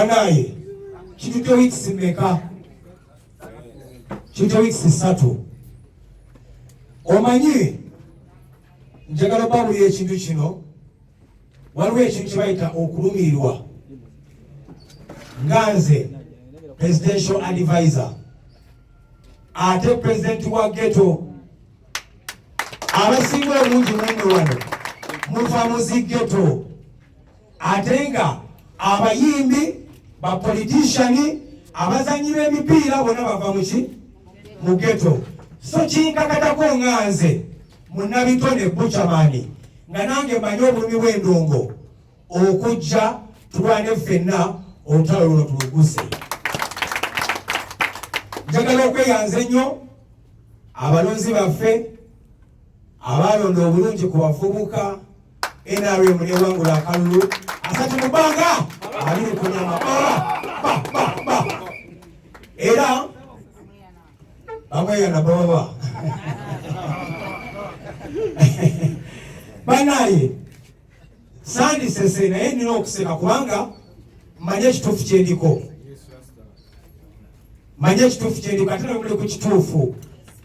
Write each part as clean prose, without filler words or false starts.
banaye kitujja weeks meka kitujja weeks 3 omanyi njagala babuli ekintu kino waliwo ekintu kyebayita okulumirirwa nganze presidential advisor ate president wa ghetto abasinga obungi mwene wano muva muzi ghetto ate nga abayimbi bapoliticiani abazanyi b'emipiira bonna bava muki mu ghetto so kinkakatako nganze munnabitone Buchamani nga nange manyi obulumi bw'endongo okujja tulwane ffenna olutalo luno tuluguse. Njagala okweyanza ennyo abalonzi baffe abalonda obulungi ku bavubuka NRM n'ewangula akalulu asatu mu bbanga abiri ku nyama era bamweyana baba banaye sandisese naye nina okuseka kubanga manye ekituufu kyendiko ate nabimuli ku kituufu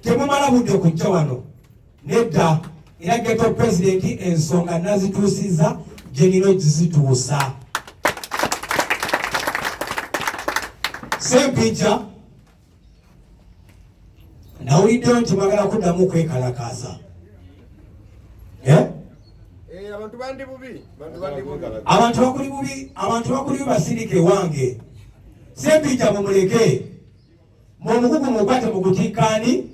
temumala budde kujja wano nedda era ghetto president ensonga nazituusiza gye nina okuzituusa. Sempijja nawuliddeyo nti mwagala kuddamu kwekalakaasa abantu bakuli basirike wange. Sempijja mumuleke mumugugu mukwate mugutikani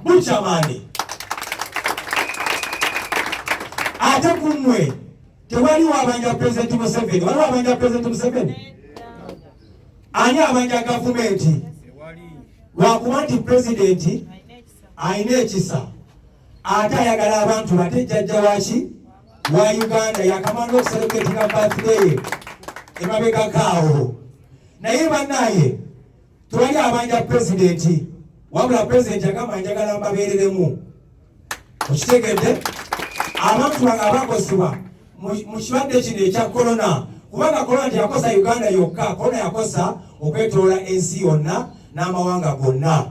Buchamani ate kumwe tewali wabanja President Museveni. Waliwo abanja President Museveni? Ani abanja gavumenti? Lwakuba nti President ayina ekisa ate ayagala abantu bate jjajja waki wa Uganda yakamala okucelebratinga birthday emabega kaawo. Naye bannaye tewali abanja President wabula President agamba njagala mbabeereremu. Okitegedde? Abantu bange abakosebwa mu kirwadde kino ekya korona kubanga korona teyakosa Uganda yokka, korona yakosa okwetoloola ensi yonna n'amawanga gonna.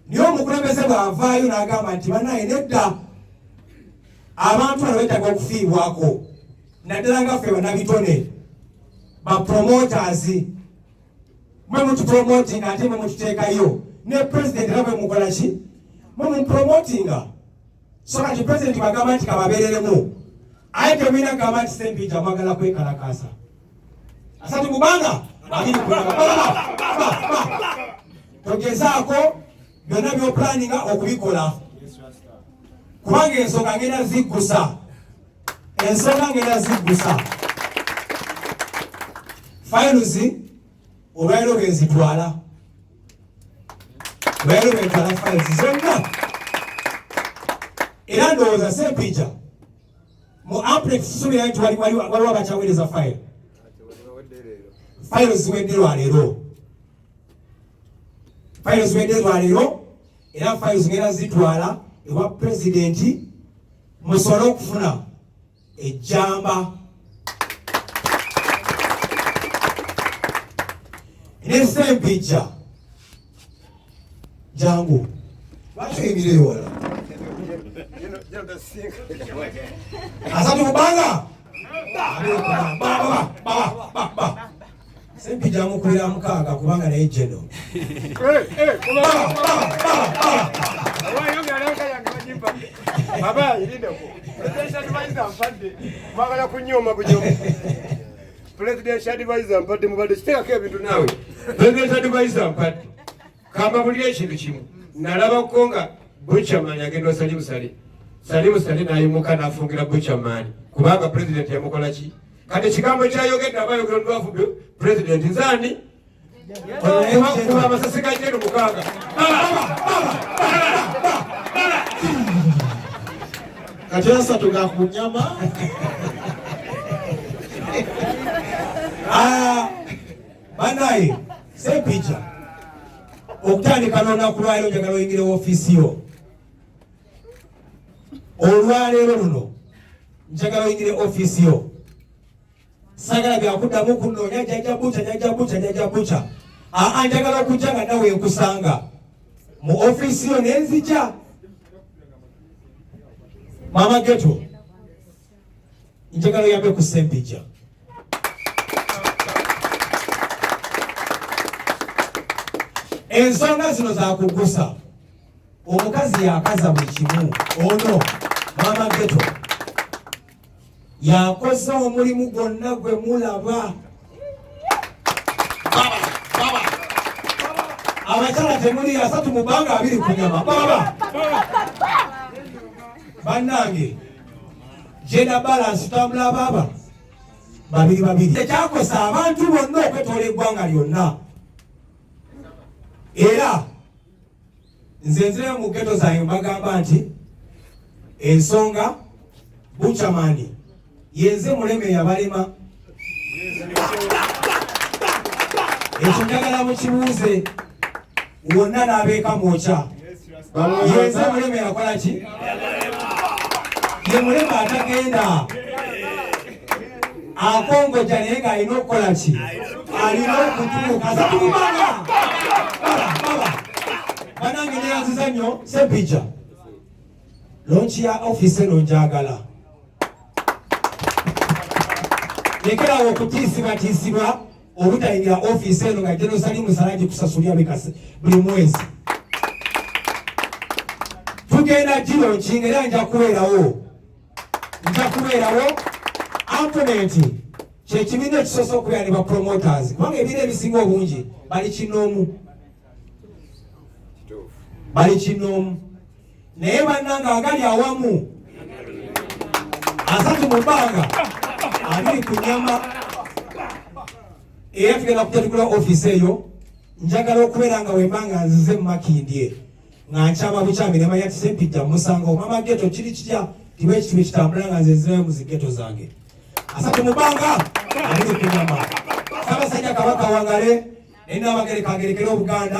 Niyo omukulembeze bw'avaayo n'agamba nti bannaye nedda abantu bano beetaaga okufiibwako naddala nga ffe bannabitone bapromoters mwe mutupromotinga ate mwe mututeekayo ne president era bwe mukola ki mwe mumupromotinga. So kati president bagamba nti kababeereremu aye temulina kugamba nti Sempijja mwagala kwekalakaasa. Asatu kubanga abiri kulaba togezaako byonna by'opulaninga okubikola kubanga ensonga ngenda ziggusa. Files olwaliro bwenzitwala files zonna era ndowooza Sempijja mu Amplex suubira nti waliwo abakyaweereza files ziwedde lwaleero era files ngenda zitwala ewa President musobole okufuna ejjamba. Ne Sempijja jangu lwaki oyimireyo wala asatu kubanga Sempijja amukulira mukaaga kubanga naye jeno Presidential advisor mpadde mubadde kiteekako ebintu naawe. Presidential advisor mpadde kamba buli ekintu kimu nalabako nga Buchamani agenda Salimu Sali n'ayimuka n'afungira Buchamani kubanga president yamukola ki. Kati ekigambo kyayogedde abayogera ndwafu president nzani kuba amasasi ga jeno mukaaga kati asatu gakunyama banaye Sempijja okutandika n'olunaku lwaleero njagala oyingire woofiisi yo. Olwaleero luno njagala oyingire ofiisi yo. sagala byakuddamu kunoonya jajja bucha njagala okujja nga nawe nkusanga mu office yo nenzija Mama Ghetto njagala oyambe ku Ssempijja. Ensonga zino zakugusa omukazi yakaza buli kimu ono Mama Ghetto yakosa omulimu gwonna gwe mulaba. Abakyala temuli 3 mu bbanga 2 ku nyama baba bannange gender balance tambula baba 2 ekyakosa abantu bonna okwetoola eggwanga lyonna. Era nze nzire mu ghetto zange mbagamba nti ensonga Buchamani yenze muleme yabalema ekyo njagala mukibuuze wonna n'abeeka mwoca yenze muleme yakola ki? Ye mulema atagenda akongoja naye ng'alina okukola ki? Alina okutuuka satumubanga baba banange neyanziza nnyo Ssempijja lonchi ya office eno njagala lekerawo okutiisibwa obutayingira office eno nga General Salim Musalaji kusasulya buli mwezi. Tugenda gilonchi era nja kubeerawo Antoinette kyekibiina ekisoose okubeera ne ba promoters kubanga ebiina ebisinga obungi bali kinoomu naye bannanga agali awamu 3 mu bbanga 2 ku nyama. Era tugenda kujatukula office eyo njagala okubeera nga wembanga nzize mu Makindye nga nkyama bukyami nemanya ti Ssempijja musanga Mama Ghetto kiri kitya tiba ekitibu ekitambula nga nze nzirayo mu zighetto zange 3 mu bbanga 2 ku nyama. Ssaabasajja Kabaka wangale Nnabagereka agerekera Obuganda.